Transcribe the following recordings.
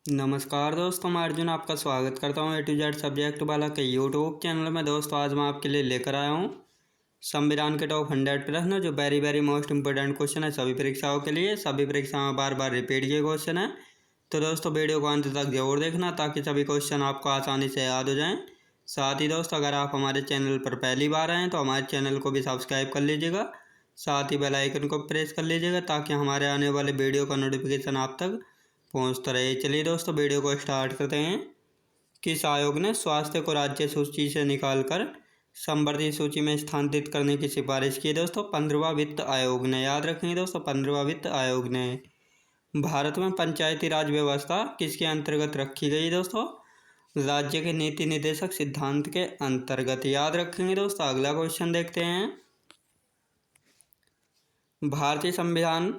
नमस्कार दोस्तों, मैं अर्जुन आपका स्वागत करता हूँ A to Z सब्जेक्ट वाला के यूट्यूब चैनल में। दोस्तों आज मैं आपके लिए लेकर आया हूँ संविधान के टॉप 100 प्रश्न, जो very very most important question है सभी परीक्षाओं के लिए। सभी परीक्षाओं में बार बार रिपीट किए क्वेश्चन है, तो दोस्तों वीडियो को अंत तक जरूर देखना ताकि सभी क्वेश्चन आपको आसानी से याद हो जाएँ। साथ ही दोस्तों अगर आप हमारे चैनल पर पहली बार आएँ तो हमारे चैनल को भी सब्सक्राइब कर लीजिएगा, साथ ही बेल आइकन को प्रेस कर लीजिएगा ताकि हमारे आने वाले वीडियो का नोटिफिकेशन आप तक पहुँचता रहे। चलिए दोस्तों वीडियो को स्टार्ट करते हैं। किस आयोग ने स्वास्थ्य को राज्य सूची से निकालकर संवर्धित सूची में स्थानांतरित करने की सिफारिश की? दोस्तों 15वां वित्त आयोग ने। याद रखेंगे दोस्तों 15वां वित्त आयोग ने। भारत में पंचायती राज व्यवस्था किसके अंतर्गत रखी गई? दोस्तों राज्य के नीति निर्देशक सिद्धांत के अंतर्गत। याद रखेंगे दोस्तों। अगला क्वेश्चन देखते हैं। भारतीय संविधान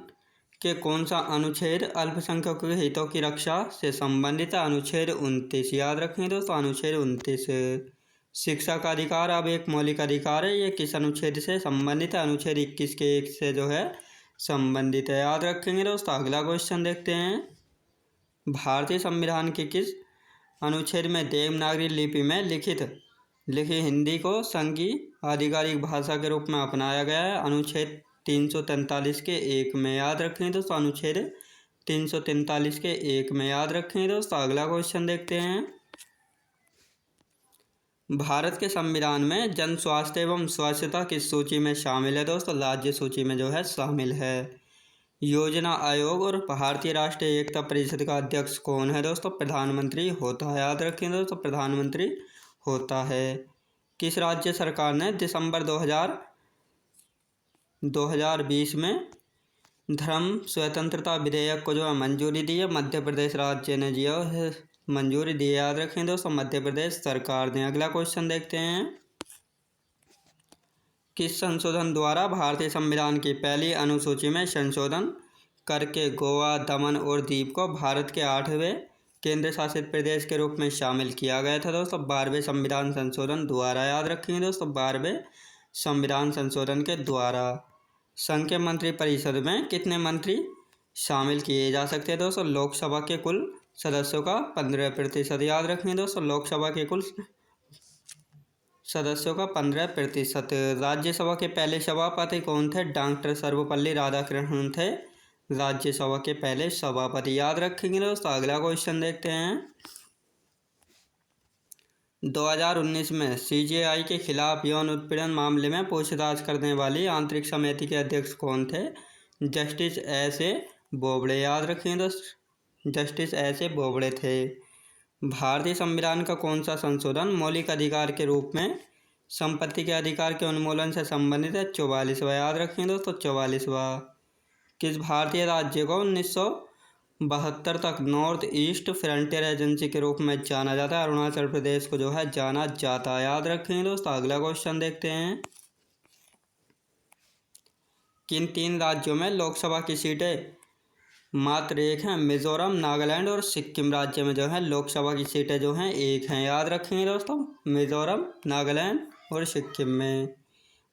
के कौन सा अनुच्छेद अल्पसंख्यकों के हितों की रक्षा से संबंधित है? अनुच्छेद 29। याद रखेंगे दोस्तों अनुच्छेद 29। शिक्षा का अधिकार अब एक मौलिक अधिकार है, ये किस अनुच्छेद से संबंधित है? अनुच्छेद 21 के 1 से जो है संबंधित है। याद रखेंगे दोस्तों। अगला क्वेश्चन देखते हैं। भारतीय संविधान के किस अनुच्छेद में देवनागरी लिपि में लिखी हिंदी को संघ की आधिकारिक भाषा के रूप में अपनाया गया है? अनुच्छेद 343 के 1 में। याद रखेंगे दोस्तों अनुच्छेद 343 के 1 में। याद रखेंगे दोस्तों। अगला क्वेश्चन देखते हैं। भारत के संविधान में जन स्वास्थ्य एवं स्वच्छता किस सूची में शामिल है? दोस्तों राज्य सूची में जो है शामिल है। योजना आयोग और भारतीय राष्ट्रीय एकता परिषद का अध्यक्ष कौन है? दोस्तों प्रधानमंत्री होता है। याद रखेंगे दोस्तों प्रधानमंत्री होता है। किस राज्य सरकार ने दिसंबर 2020 में धर्म स्वतंत्रता विधेयक को जो है मंजूरी दी है? मध्य प्रदेश राज्य ने जो है मंजूरी दी है। याद रखें दोस्तों मध्य प्रदेश सरकार ने। अगला क्वेश्चन देखते हैं। किस संशोधन द्वारा भारतीय संविधान की पहली अनुसूची में संशोधन करके गोवा, दमन और दीव को भारत के 8वें केंद्र शासित प्रदेश के रूप में शामिल किया गया था? दोस्तों 12वें संविधान संशोधन द्वारा। याद रखेंगे दोस्तों 12वें संविधान संशोधन के द्वारा। संघ के मंत्रिपरिषद में कितने मंत्री शामिल किए जा सकते हैं? दोस्तों लोकसभा के कुल सदस्यों का 15%। याद रखेंगे दोस्तों लोकसभा के कुल सदस्यों का 15%। राज्यसभा के पहले सभापति कौन थे? डॉक्टर सर्वपल्ली राधाकृष्णन थे राज्यसभा के पहले सभापति। याद रखेंगे दोस्तों। अगला क्वेश्चन देखते हैं। 2019 में CJI के खिलाफ यौन उत्पीड़न मामले में पूछताछ करने वाली आंतरिक समिति के अध्यक्ष कौन थे? Justice S.A. बोबड़े। याद रखें दोस्तों जस्टिस S.A. बोबड़े थे। भारतीय संविधान का कौन सा संशोधन मौलिक अधिकार के रूप में संपत्ति के अधिकार के उन्मूलन से संबंधित है? 44वां। याद रखें दोस्तों 44वां। किस भारतीय राज्य को 1972 तक नॉर्थ ईस्ट फ्रंटियर एजेंसी के रूप में जाना जाता है? अरुणाचल प्रदेश को जो है जाना जाता है। याद रखेंगे दोस्तों। अगला क्वेश्चन देखते हैं। किन 3 राज्यों में लोकसभा की सीटें मात्र एक हैं? मिजोरम, नागालैंड और सिक्किम राज्य में जो है लोकसभा की सीटें जो हैं एक हैं। याद रखेंगे दोस्तों मिजोरम, नागालैंड और सिक्किम में।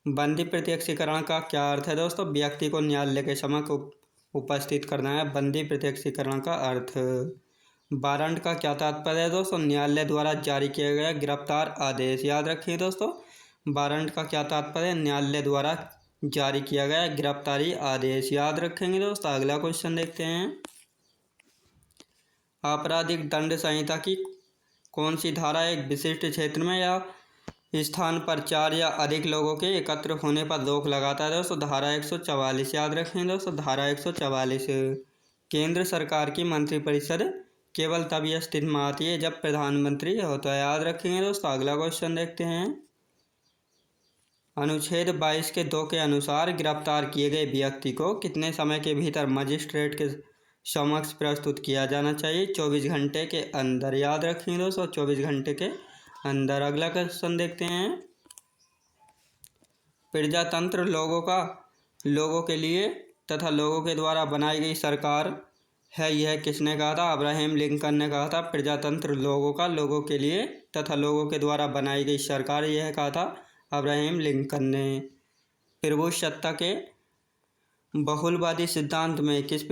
बंदी प्रत्यक्षीकरण का क्या अर्थ है? दोस्तों व्यक्ति को न्यायालय के समक्ष उपस्थित करना है बंदी प्रत्यक्षीकरण का अर्थ। वारंट का क्या तात्पर्य है? दोस्तों न्यायालय द्वारा जारी किया गया गिरफ्तार आदेश। याद रखिए दोस्तों वारंट का क्या तात्पर्य? न्यायालय द्वारा जारी किया गया गिरफ्तारी आदेश। याद रखेंगे दोस्तों। अगला क्वेश्चन देखते हैं। आपराधिक दंड संहिता की कौन सी धारा एक विशिष्ट क्षेत्र में या स्थान पर 4 या अधिक लोगों के एकत्र होने पर रोक लगाता है? दोस्तों धारा 144। याद रखें दोस्तों धारा 144। केंद्र सरकार की मंत्रिपरिषद केवल तभी अस्तित्व में आती है जब प्रधानमंत्री होता है। याद रखेंगे दोस्तों। अगला क्वेश्चन देखते हैं। अनुच्छेद 22 के 2 के अनुसार गिरफ्तार किए गए व्यक्ति को कितने समय के भीतर मजिस्ट्रेट के समक्ष प्रस्तुत किया जाना चाहिए? 24 घंटे के अंदर। याद रखेंगे दोस्तों 24 घंटे के अंदर। अगला क्वेश्चन देखते हैं। प्रजातंत्र लोगों के लिए तथा लोगों के द्वारा बनाई गई सरकार है, यह किसने कहा था? अब्राहम लिंकन ने कहा था। प्रजातंत्र लोगों के लिए तथा लोगों के द्वारा बनाई गई सरकार, यह कहा था अब्राहम लिंकन ने। प्रभुसत्ता के बहुलवादी सिद्धांत में किस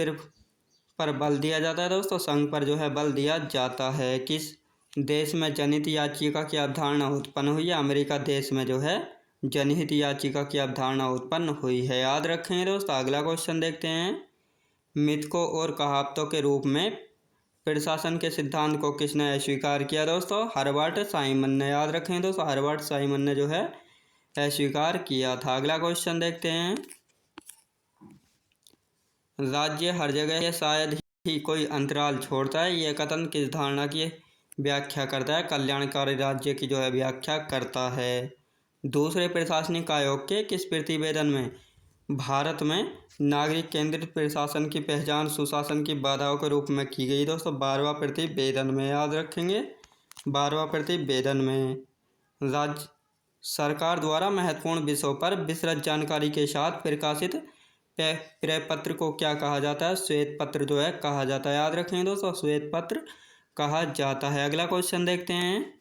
पर बल दिया जाता है दोस्तों? संघ पर जो है बल दिया जाता है। किस देश में जनहित याचिका की अवधारणा उत्पन्न हुई है? अमेरिका देश में जो है जनहित याचिका की अवधारणा उत्पन्न हुई है। याद रखेंगे दोस्तों। अगला क्वेश्चन देखते हैं। मिथकों और कहावतों के रूप में प्रशासन के सिद्धांत को किसने अस्वीकार किया दोस्तों? हर्बर्ट साइमन ने। याद रखें दोस्तों, हर्बर्ट साइमन ने जो है अस्वीकार किया था। अगला क्वेश्चन देखते हैं। राज्य हर जगह या शायद ही कोई अंतराल छोड़ता है, यह कथन किस धारणा की व्याख्या करता है? कल्याणकारी राज्य की जो है व्याख्या करता है। दूसरे प्रशासनिक आयोग के किस प्रतिवेदन में भारत में नागरिक केंद्रित प्रशासन की पहचान सुशासन की बाधाओं के रूप में की गई दोस्तों? 12वां प्रतिवेदन में। याद रखेंगे, 12वां प्रतिवेदन में। राज्य सरकार द्वारा महत्वपूर्ण विषयों पर विस्तृत जानकारी के साथ प्रकाशित प्रपत्र को क्या कहा जाता है? श्वेत पत्र जो है कहा जाता है। याद रखेंगे दोस्तों, श्वेत पत्र कहा जाता है। अगला क्वेश्चन देखते हैं।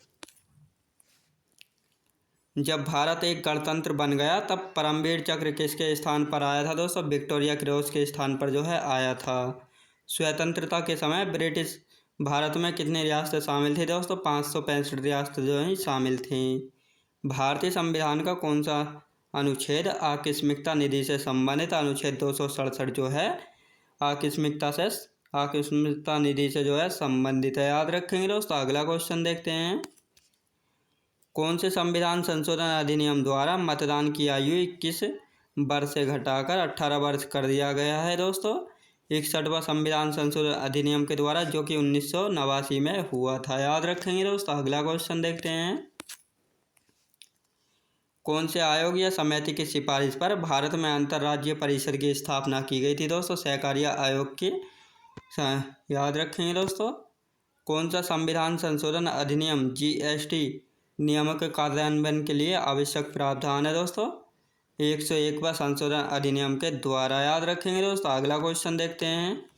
जब भारत एक गणतंत्र बन गया तब परमवीर चक्र किसके स्थान पर आया था दोस्तों? विक्टोरिया क्रॉस के स्थान पर जो है आया था। स्वतंत्रता के समय ब्रिटिश भारत में कितनी रियासतें शामिल थी दोस्तों? 565 रियासतें जो हैं शामिल थीं। भारतीय संविधान का कौन सा अनुच्छेद आकस्मिकता निधि से संबंधित? अनुच्छेद 267 जो है आकस्मिकता निधि से जो है संबंधित है। याद रखेंगे दोस्तों। अगला क्वेश्चन देखते हैं। कौन से संविधान संशोधन अधिनियम द्वारा मतदान की आयु 21 वर्ष से घटाकर 18 वर्ष कर दिया गया है दोस्तों? 61वां संविधान संशोधन अधिनियम के द्वारा, जो कि 1989 में हुआ था। याद रखेंगे दोस्तों। अगला क्वेश्चन देखते हैं। कौन से आयोग या समिति की सिफारिश पर भारत में अंतर्राज्यीय परिषद की स्थापना की गई थी दोस्तों? सहकारिता आयोग की। याद रखेंगे दोस्तों। कौन सा संविधान संशोधन अधिनियम जीएसटी नियमों के कार्यान्वयन के लिए आवश्यक प्रावधान है दोस्तों? 101वां संशोधन अधिनियम के द्वारा। याद रखेंगे दोस्तों। अगला क्वेश्चन देखते हैं।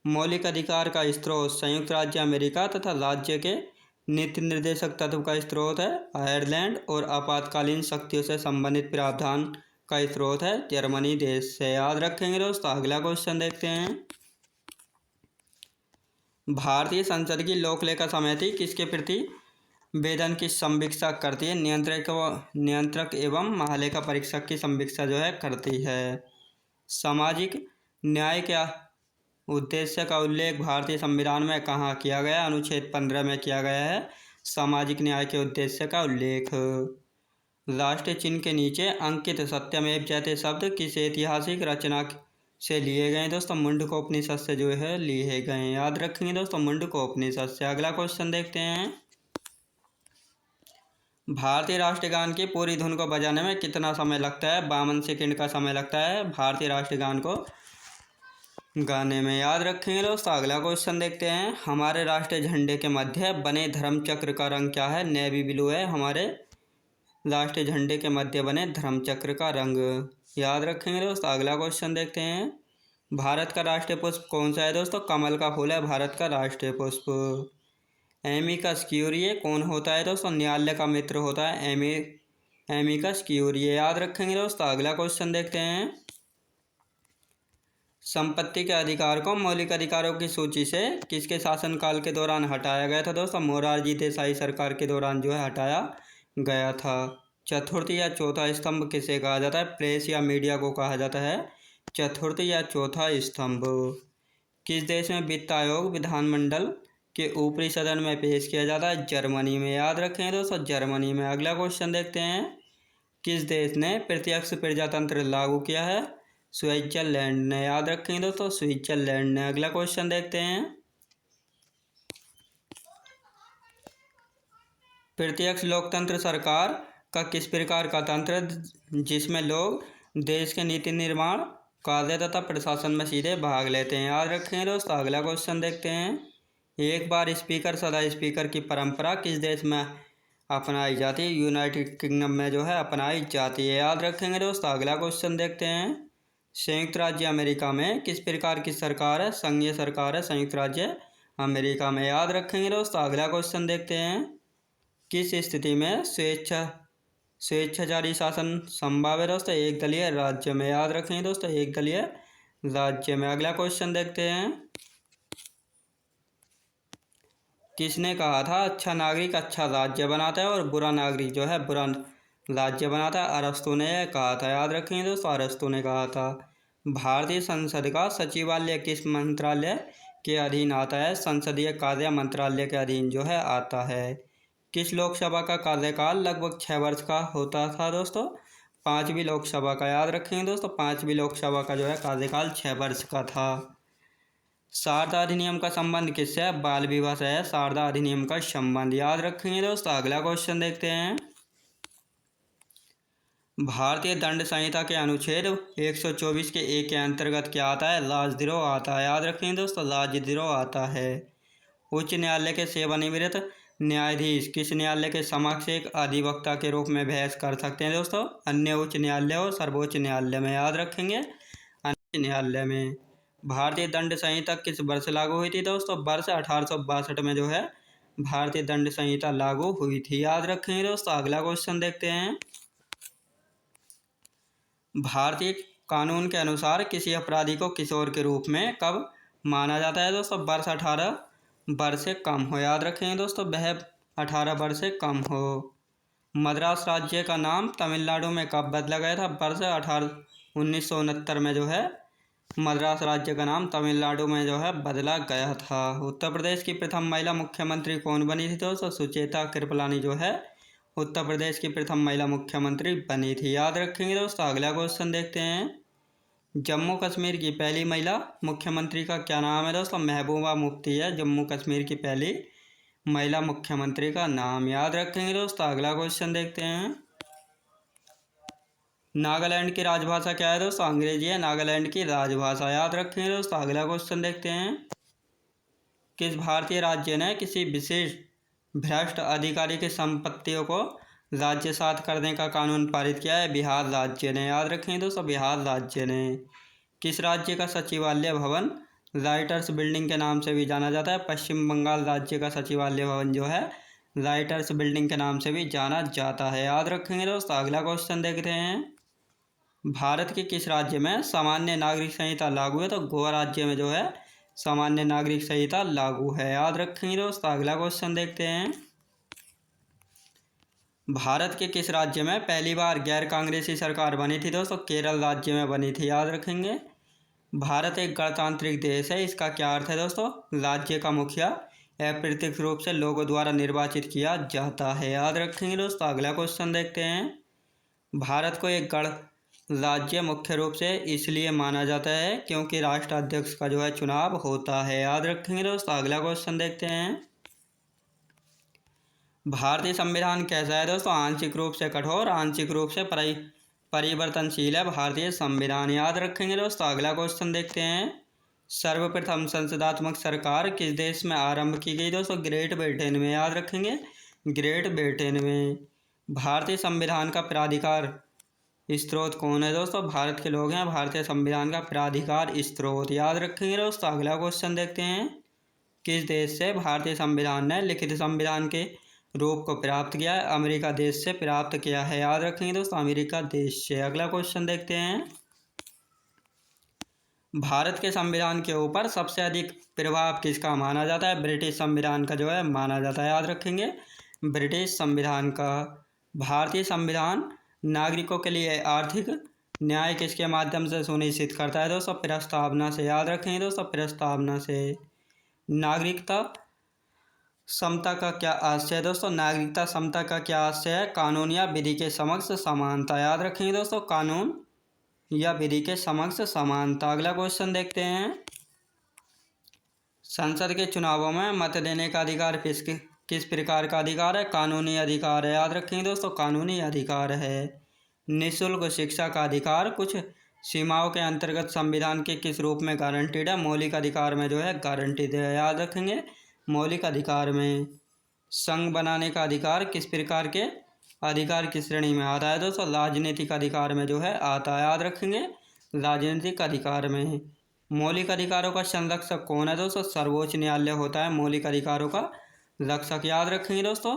मौलिक अधिकार का स्रोत संयुक्त राज्य अमेरिका तथा राज्य के नीति निर्देशक तत्व का स्रोत है आयरलैंड, और आपातकालीन शक्तियों से संबंधित प्रावधान का स्रोत है जर्मनी देश से। याद रखेंगे दोस्तों। अगला क्वेश्चन देखते हैं। भारतीय संसद की लोक लेखा समिति किसके प्रति वेतन की समीक्षा करती है? नियंत्रक एवं महालेखा परीक्षक की समीक्षा जो है करती है। सामाजिक न्याय के उद्देश्य का उल्लेख भारतीय संविधान में कहाँ किया गया? अनुच्छेद 15 में किया गया है सामाजिक न्याय के उद्देश्य का उल्लेख। राष्ट्रीय चिन्ह के नीचे अंकित सत्यमेव जयते शब्द किस ऐतिहासिक रचना से लिए गए दोस्तों? मुंडकोपनिषद से जो है लिए गए। याद रखेंगे दोस्तों, मुंडकोपनिषद से। अगला क्वेश्चन देखते हैं। भारतीय राष्ट्रीय गान की पूरी धुन को बजाने में कितना समय लगता है? 52 सेकंड का समय लगता है भारतीय राष्ट्रीय गान को गाने में। याद रखेंगे दोस्तों। अगला क्वेश्चन देखते हैं। हमारे राष्ट्रीय झंडे के मध्य बने धर्म चक्र का रंग क्या है? नेवी ब्लू है हमारे राष्ट्रीय झंडे के मध्य बने धर्म चक्र का रंग। याद रखेंगे दोस्तों। अगला क्वेश्चन देखते हैं। भारत का राष्ट्रीय पुष्प कौन सा है दोस्तों? कमल का फूल है भारत का राष्ट्रीय पुष्प। एमिकस क्यूरिये कौन होता है दोस्तों? न्यायालय का मित्र होता है एमिकस क्यूरिये। याद रखेंगे दोस्तों। अगला क्वेश्चन देखते हैं। संपत्ति के अधिकार को मौलिक अधिकारों की सूची से किसके शासनकाल के दौरान हटाया गया था दोस्तों? मोरारजी देसाई सरकार के दौरान जो है हटाया गया था। चतुर्थ या चौथा स्तंभ किसे कहा जाता है? प्रेस या मीडिया को कहा जाता है चतुर्थ या चौथा स्तंभ। किस देश में वित्त आयोग विधानमंडल के ऊपरी सदन में पेश किया जाता है? जर्मनी में। याद रखें दोस्तों, जर्मनी में। अगला क्वेश्चन देखते हैं। किस देश ने प्रत्यक्ष प्रजातंत्र लागू किया है? स्विट्जरलैंड ने। याद रखें दोस्तों, स्विट्जरलैंड ने। अगला क्वेश्चन देखते हैं। प्रत्यक्ष लोकतंत्र सरकार का किस प्रकार का तंत्र जिसमें लोग देश के नीति निर्माण कार्य तथा प्रशासन में सीधे भाग लेते हैं? याद रखें दोस्तों। अगला क्वेश्चन देखते हैं। एक बार स्पीकर सदा स्पीकर की परंपरा किस देश में अपनाई जाती है? यूनाइटेड किंगडम में जो है अपनाई जाती है। याद रखेंगे दोस्तों। अगला क्वेश्चन देखते हैं। संयुक्त राज्य अमेरिका में किस प्रकार की सरकार है? संघीय सरकार है संयुक्त राज्य अमेरिका में। याद रखेंगे दोस्तों। अगला क्वेश्चन देखते हैं। किस स्थिति में स्वेच्छाचारी शासन संभव है दोस्तों? एक दलीय राज्य में। याद रखेंगे दोस्तों, एक दलीय राज्य में। अगला क्वेश्चन देखते हैं, किसने कहा था अच्छा नागरिक अच्छा राज्य बनाता है और बुरा नागरिक जो है बुरा राज्य बनाता है? अरस्तु ने यह कहा था, याद रखेंगे दोस्तों, अरस्तु ने कहा था। भारतीय संसद का सचिवालय किस मंत्रालय के अधीन आता है? संसदीय कार्य मंत्रालय के अधीन जो है आता है। किस लोकसभा का कार्यकाल लगभग 6 वर्ष का होता था दोस्तों? 5वीं लोकसभा का। याद रखेंगे दोस्तों, 5वीं लोकसभा का जो है कार्यकाल 6 वर्ष का था। शारदा अधिनियम का संबंध किससे है? बाल विवाह से है शारदा अधिनियम का संबंध। याद रखेंगे दोस्तों। अगला क्वेश्चन देखते हैं, भारतीय दंड संहिता के अनुच्छेद 124 के ए के अंतर्गत क्या आता है? राजद्रोह आता है। याद रखेंगे दोस्तों, राजद्रोह आता है। उच्च न्यायालय के सेवानिवृत्त न्यायाधीश किस न्यायालय के समक्ष एक अधिवक्ता के रूप में बहस कर सकते हैं दोस्तों? अन्य उच्च न्यायालय और सर्वोच्च न्यायालय में। याद रखेंगे, अन्य न्यायालय में। भारतीय दंड संहिता किस वर्ष लागू हुई थी दोस्तों? वर्ष 1862 में जो है भारतीय दंड संहिता लागू हुई थी। याद रखेंगे दोस्तों। अगला क्वेश्चन देखते हैं, भारतीय कानून के अनुसार किसी अपराधी को किशोर के रूप में कब माना जाता है दोस्तों? वर्ष 18 वर्ष से कम हो। याद रखेंगे दोस्तों, वह 18 वर्ष से कम हो। मद्रास राज्य का नाम तमिलनाडु में कब बदला गया था? वर्ष 1969 में जो है मद्रास राज्य का नाम तमिलनाडु में जो है बदला गया था। उत्तर प्रदेश की प्रथम महिला मुख्यमंत्री कौन बनी थी दोस्तों? सुचेता कृपलानी जो है उत्तर प्रदेश की प्रथम महिला मुख्यमंत्री बनी थी। याद रखेंगे दोस्तों। अगला क्वेश्चन देखते हैं, जम्मू कश्मीर की पहली महिला मुख्यमंत्री का क्या नाम है दोस्तों? महबूबा मुफ्ती है जम्मू कश्मीर की पहली महिला मुख्यमंत्री का नाम। याद रखेंगे दोस्तों। अगला क्वेश्चन देखते हैं, नागालैंड की राजभाषा क्या है दोस्तों? अंग्रेजी है नागालैंड की राजभाषा। याद रखेंगे दोस्तों। अगला क्वेश्चन देखते हैं, किस भारतीय राज्य ने किसी विशेष भ्रष्ट अधिकारी की संपत्तियों को राज्यसात करने का कानून पारित किया है? बिहार राज्य ने। याद रखेंगे दोस्तों, बिहार राज्य ने। किस राज्य का सचिवालय भवन राइटर्स बिल्डिंग के नाम से भी जाना जाता है? पश्चिम बंगाल राज्य का सचिवालय भवन जो है राइटर्स बिल्डिंग के नाम से भी जाना जाता है। याद रखेंगे दोस्तों। अगला क्वेश्चन देखते हैं, भारत के किस राज्य में सामान्य नागरिक संहिता लागू है? तो गोवा राज्य में जो है सामान्य नागरिक संहिता लागू है। याद रखेंगे दोस्तों। अगला क्वेश्चन देखते हैं, भारत के किस राज्य में पहली बार गैर कांग्रेसी सरकार बनी थी दोस्तों? केरल राज्य में बनी थी। याद रखेंगे। भारत एक गणतांत्रिक देश है, इसका क्या अर्थ है दोस्तों? राज्य का मुखिया अप्रत्यक्ष रूप से लोगों द्वारा निर्वाचित किया जाता है। याद रखेंगे दोस्तों। अगला क्वेश्चन देखते हैं, भारत को एक राज्य मुख्य रूप से इसलिए माना जाता है क्योंकि राष्ट्राध्यक्ष का जो है चुनाव होता है। याद रखेंगे दोस्तों। अगला क्वेश्चन देखते हैं, भारतीय संविधान कैसा है दोस्तों? आंशिक रूप से कठोर, आंशिक रूप से परिवर्तनशील है भारतीय संविधान। याद रखेंगे दोस्तों। अगला क्वेश्चन देखते हैं, सर्वप्रथम संसदात्मक सरकार किस देश में आरंभ की गई दोस्तों? ग्रेट ब्रिटेन में। याद रखेंगे, ग्रेट ब्रिटेन में। भारतीय संविधान का प्राधिकार स्रोत कौन है दोस्तों? भारत के लोग हैं भारतीय संविधान का प्राधिकार स्रोत। याद रखेंगे दोस्तों। अगला क्वेश्चन देखते हैं, किस देश से भारतीय संविधान ने लिखित संविधान के रूप को प्राप्त किया है? अमेरिका देश से प्राप्त किया है। याद रखेंगे दोस्तों, अमेरिका देश से। अगला क्वेश्चन देखते हैं, भारत के संविधान के ऊपर सबसे अधिक प्रभाव किसका माना जाता है? ब्रिटिश संविधान का जो है माना जाता है। याद रखेंगे, ब्रिटिश संविधान का। भारतीय संविधान नागरिकों के लिए आर्थिक न्याय किसके माध्यम से सुनिश्चित करता है दोस्तों? प्रस्तावना से। याद रखेंगे दोस्तों, प्रस्तावना से। नागरिकता समता का क्या आशय है दोस्तों? नागरिकता समता का क्या आशय है? कानून या विधि के समक्ष समानता। याद रखेंगे दोस्तों, कानून या विधि के समक्ष समानता। अगला क्वेश्चन देखते हैं, संसद के चुनावों में मत देने का अधिकार किस प्रकार का अधिकार है? कानूनी अधिकार है। याद रखेंगे दोस्तों, कानूनी अधिकार है। निःशुल्क शिक्षा का अधिकार कुछ सीमाओं के अंतर्गत संविधान के किस रूप में गारंटीड है? मौलिक अधिकार में जो है गारंटीड है। याद रखेंगे, मौलिक अधिकार में। संघ बनाने का अधिकार किस प्रकार के अधिकार की श्रेणी में आता है दोस्तों? राजनीतिक अधिकार में जो है आता है। याद रखेंगे, राजनीतिक अधिकार में। मौलिक अधिकारों का संरक्षक कौन है दोस्तों? सर्वोच्च न्यायालय होता है मौलिक अधिकारों का रक्षक। याद रखेंगे दोस्तों,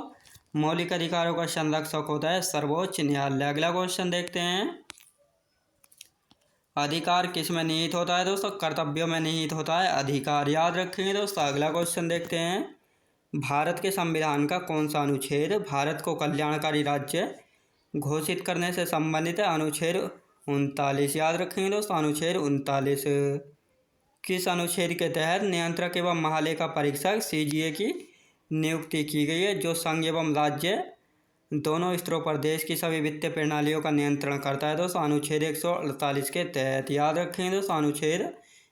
मौलिक अधिकारों का संरक्षक होता है सर्वोच्च न्यायालय। अगला क्वेश्चन देखते हैं, अधिकार किस में निहित होता है दोस्तों? कर्तव्यों में निहित होता है अधिकार, याद रखेंगे दोस्तों। अगला क्वेश्चन देखते हैं, भारत के संविधान का कौन सा अनुच्छेद भारत को कल्याणकारी राज्य घोषित करने से संबंधित है? अनुच्छेद 39, याद रखेंगे दोस्तों, अनुच्छेद 39। किस अनुच्छेद के तहत नियंत्रक एवं महालेखा परीक्षक CGA की नियुक्ति की गई है, जो संघ एवं राज्य दोनों स्तरों पर देश की सभी वित्तीय प्रणालियों का नियंत्रण करता है दोस्तों? अनुच्छेद 148 के तहत, याद रखेंगे दोस्तों, अनुच्छेद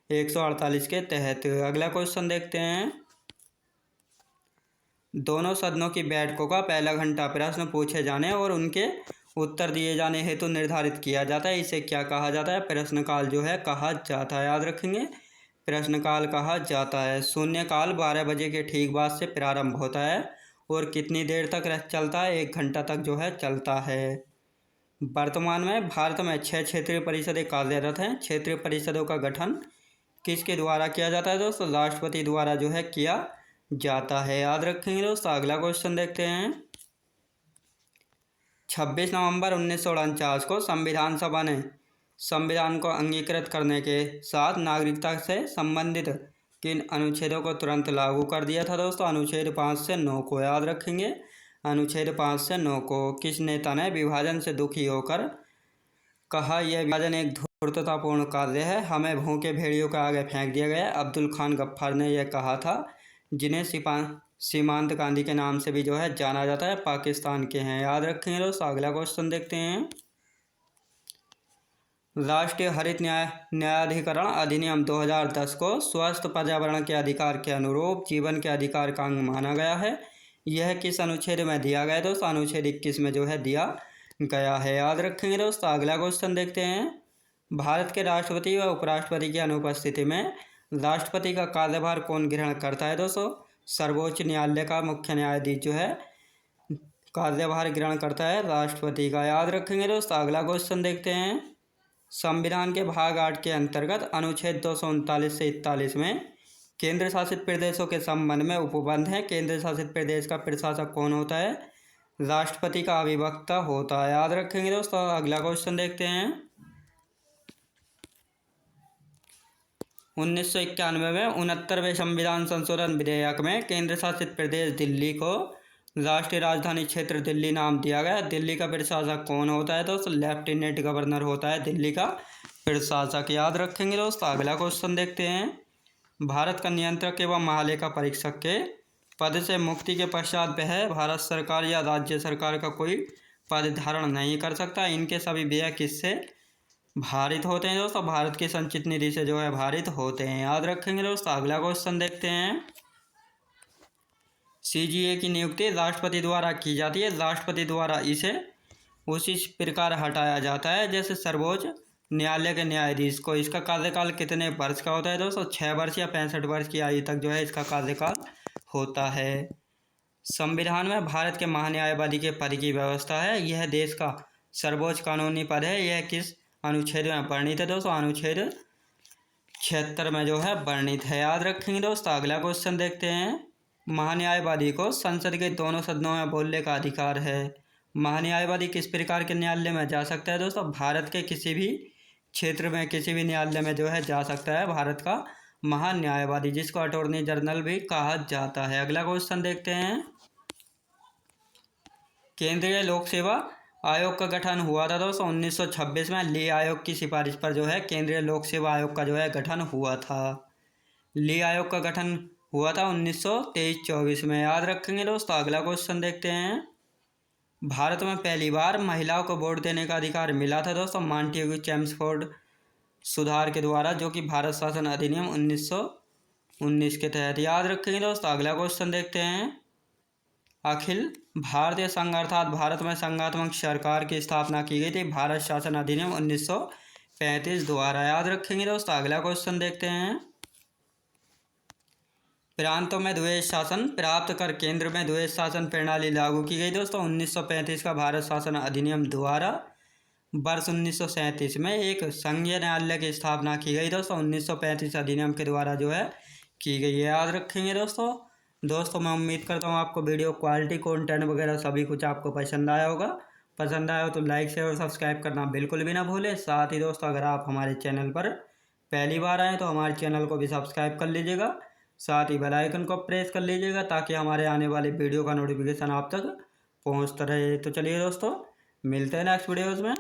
148 के तहत। अगला क्वेश्चन देखते हैं, दोनों सदनों की बैठकों का पहला घंटा प्रश्न पूछे जाने और उनके उत्तर दिए जाने हेतु निर्धारित किया जाता है, इसे क्या कहा जाता है? प्रश्नकाल जो है कहा जाता है, याद रखेंगे, प्रश्नकाल कहा जाता है। शून्यकाल 12 बजे के ठीक बाद से प्रारंभ होता है और कितनी देर तक चलता है? 1 घंटा तक जो है चलता है। वर्तमान में भारत में 6 क्षेत्रीय परिषदें कार्यरत हैं। क्षेत्रीय परिषदों का गठन किसके द्वारा किया जाता है दोस्तों? राष्ट्रपति द्वारा जो है किया जाता है, याद रखेंगे दोस्तों। अगला क्वेश्चन देखते हैं, 26 नवंबर 1949 को संविधान सभा ने संविधान को अंगीकृत करने के साथ नागरिकता से संबंधित किन अनुच्छेदों को तुरंत लागू कर दिया था दोस्तों? अनुच्छेद 5 से 9 को, याद रखेंगे, अनुच्छेद 5 से 9 को। किस नेता ने विभाजन से दुखी होकर कहा, यह विभाजन एक धूर्ततापूर्ण कार्य है, हमें भूखे भेड़ियों के आगे फेंक दिया गया? अब्दुल खान गफ्फार ने यह कहा था, जिन्हें सीमांत गांधी के नाम से भी जो है जाना जाता है, पाकिस्तान के हैं, याद रखेंगे दोस्तों। अगला क्वेश्चन देखते हैं, राष्ट्रीय हरित न्यायाधिकरण अधिनियम 2010 को स्वस्थ पर्यावरण के अधिकार के अनुरूप जीवन के अधिकार का अंग माना गया है, यह किस अनुच्छेद में दिया गया है दोस्तों? अनुच्छेद 21 में जो है दिया गया है, याद रखेंगे दोस्तों। अगला क्वेश्चन देखते हैं, भारत के राष्ट्रपति व उपराष्ट्रपति की अनुपस्थिति में राष्ट्रपति का कार्यभार कौन ग्रहण करता है दोस्तों? सर्वोच्च न्यायालय का मुख्य न्यायाधीश जो है कार्यभार ग्रहण करता है राष्ट्रपति का, याद रखेंगे दोस्तों। अगला क्वेश्चन देखते हैं, संविधान के भाग 8 के अंतर्गत अनुच्छेद 239 से 41 में केंद्र शासित प्रदेशों के संबंध में उपबंध है, केंद्र शासित प्रदेश का प्रशासक कौन होता है? राष्ट्रपति का अधिवक्ता होता है, याद रखेंगे दोस्तों। अगला क्वेश्चन देखते हैं, 1991 में 69वें संविधान संशोधन विधेयक में केंद्र शासित प्रदेश दिल्ली को राष्ट्रीय राजधानी क्षेत्र दिल्ली नाम दिया गया। दिल्ली का प्रशासक कौन होता है दोस्तों? लेफ्टिनेंट गवर्नर होता है दिल्ली का प्रशासक, याद रखेंगे दोस्तों। अगला क्वेश्चन देखते हैं, भारत का नियंत्रक एवं महालेखा परीक्षक के पद से मुक्ति के पश्चात वह भारत सरकार या राज्य सरकार का कोई पद धारण नहीं कर सकता। इनके सभी व्यय किससे भारित होते हैं दोस्तों? भारत की संचित निधि से जो है भारित होते हैं, याद रखेंगे दोस्तों। अगला क्वेश्चन देखते हैं, CGA की नियुक्ति राष्ट्रपति द्वारा की जाती है, राष्ट्रपति द्वारा इसे उसी प्रकार हटाया जाता है जैसे सर्वोच्च न्यायालय के न्यायाधीश को। इसका कार्यकाल कितने वर्ष का होता है दोस्तों? 6 वर्ष या 65 वर्ष की आयु तक जो है इसका कार्यकाल होता है। संविधान में भारत के महान्यायवादी के पद की व्यवस्था है, यह देश का सर्वोच्च कानूनी पद है, यह किस अनुच्छेद में वर्णित है दोस्तों? अनुच्छेद 76 में जो है वर्णित है, याद रखेंगे दोस्तों। अगला क्वेश्चन देखते हैं, महान्यायवादी को संसद के दोनों सदनों में बोलने का अधिकार है। महान्यायवादी किस प्रकार के न्यायालय में जा सकता है दोस्तों? भारत के किसी भी क्षेत्र में किसी भी न्यायालय में जो है जा सकता है भारत का महान्यायवादी, जिसको अटॉर्नी जनरल भी कहा जाता है। अगला क्वेश्चन देखते हैं, केंद्रीय लोक सेवा आयोग का गठन हुआ था दोस्तों 1926 में। ली आयोग की सिफारिश पर जो है केंद्रीय लोक सेवा आयोग का जो है गठन हुआ था। ली आयोग का गठन हुआ था 1923-24 में, याद रखेंगे दोस्तों। अगला क्वेश्चन देखते हैं, भारत में पहली बार महिलाओं को वोट देने का अधिकार मिला था दोस्तों मांटेग्यू चेम्सफोर्ड सुधार के द्वारा, जो कि भारत शासन अधिनियम 1919 के तहत, याद रखेंगे दोस्तों। अगला क्वेश्चन देखते हैं, अखिल भारतीय संघ अर्थात भारत में संघात्मक सरकार की स्थापना की गई थी भारत शासन अधिनियम 1935 द्वारा, याद रखेंगे दोस्तों। अगला क्वेश्चन देखते हैं, प्रांतों में द्वैध शासन प्राप्त कर केंद्र में द्वैध शासन प्रणाली लागू की गई दोस्तों 1935 का भारत शासन अधिनियम द्वारा। वर्ष 1937 में एक संघीय न्यायालय की स्थापना की गई दोस्तों 1935 अधिनियम के द्वारा जो है की गई है, याद रखेंगे दोस्तों। मैं उम्मीद करता हूँ आपको वीडियो क्वालिटी कंटेंट वगैरह सभी कुछ आपको पसंद आया होगा। पसंद आया हो तो लाइक शेयर और सब्सक्राइब करना बिल्कुल भी ना भूलें। साथ ही दोस्तों अगर आप हमारे चैनल पर पहली बार आएँ तो हमारे चैनल को भी सब्सक्राइब कर लीजिएगा, साथ ही बेल आइकन को प्रेस कर लीजिएगा ताकि हमारे आने वाले वीडियो का नोटिफिकेशन आप तक पहुंचता रहे। तो चलिए दोस्तों, मिलते हैं नेक्स्ट वीडियोज़ में।